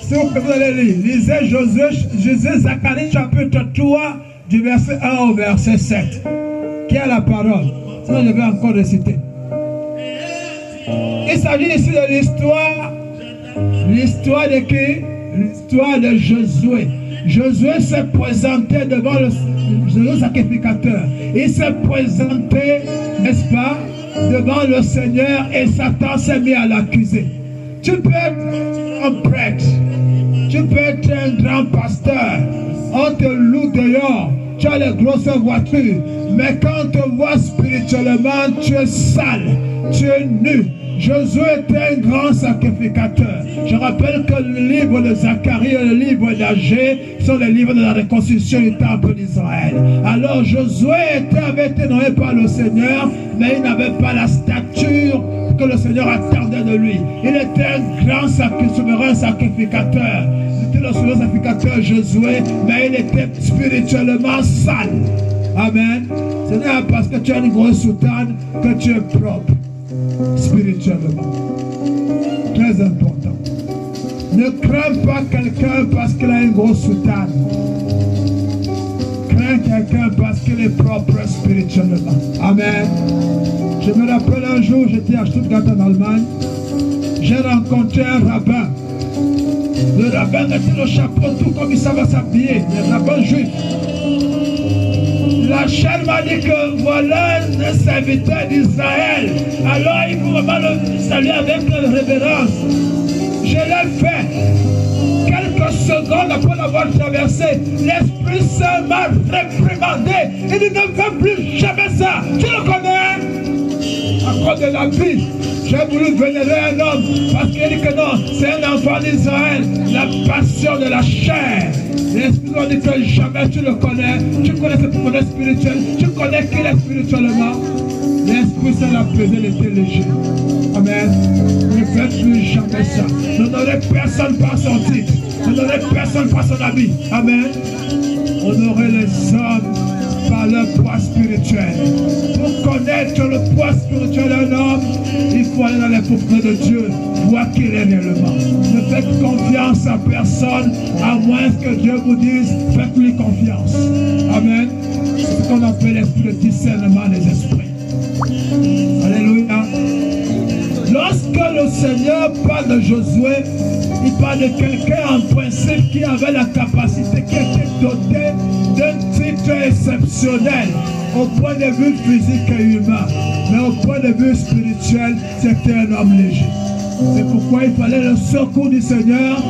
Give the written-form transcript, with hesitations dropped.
Si vous allez lire, lisez Josué, Zacharie chapitre 3, du verset 1 au verset 7. Qui a la parole? Sinon, je vais encore réciter. Il s'agit ici de l'histoire. L'histoire de qui? L'histoire de Josué. Josué s'est présenté devant le sacrificateur. Il s'est présenté, n'est-ce pas, devant le Seigneur et Satan s'est mis à l'accuser. Tu peux être un prêtre, tu peux être un grand pasteur, on te loue dehors, tu as les grosses voitures, mais quand on te voit spirituellement, tu es sale, tu es nu. Josué était un grand sacrificateur. Je rappelle que le livre de Zacharie et le livre d'Agé sont les livres de la reconstruction du temple d'Israël. Alors Josué avait été nommé par le Seigneur, mais il n'avait pas la stature que le Seigneur attendait de lui. Il était un grand souverain sacrificateur. C'était le souverain sacrificateur Josué, mais il était spirituellement sale. Amen. Ce n'est pas parce que tu as une grosse soutane que tu es propre. Spirituellement. Très important. Ne crains pas quelqu'un parce qu'il a une grosse soutane. Crains quelqu'un parce qu'il est propre spirituellement. Amen. Je me rappelle un jour, j'étais à Stuttgart en Allemagne. J'ai rencontré un rabbin. Le rabbin mettait le chapeau tout comme il savait s'habiller. Le rabbin juif. La chaîne m'a dit que voilà un serviteur d'Israël. Alors il faut vraiment le saluer avec révérence. Je l'ai fait. Quelques secondes après l'avoir traversé, l'Esprit Saint m'a réprimandé. Il dit ne fais plus jamais ça. Tu le connais? À cause de la vie, j'ai voulu vénérer un homme parce qu'il dit que non, c'est un enfant d'Israël. La passion de la chair. L'Esprit m'a dit que jamais tu le connais. Tu connais ce pouvoir spirituel. Tu connais qu'il est spirituellement. L'Esprit Saint l'a pesé, il était léger. Amen. Ne faites plus jamais ça. N'honorez personne par son titre. N'honorez personne par son habit. Amen. Honorez les hommes par leur poids spirituel. Pour connaître le poids spirituel d'un homme, il faut aller dans les profondeurs de Dieu, voir qu'il est réellement. Ne faites confiance à personne, à moins que Dieu vous dise, faites-lui confiance. Amen. C'est ce qu'on appelle l'esprit de discernement des esprits. Alléluia. Lorsque le Seigneur parle de Josué, il parle de quelqu'un en principe qui avait la capacité, qui était doté d'un titre exceptionnel au point de vue physique et humain, mais au point de vue spirituel, c'était un homme léger. C'est pourquoi il fallait le secours du Seigneur.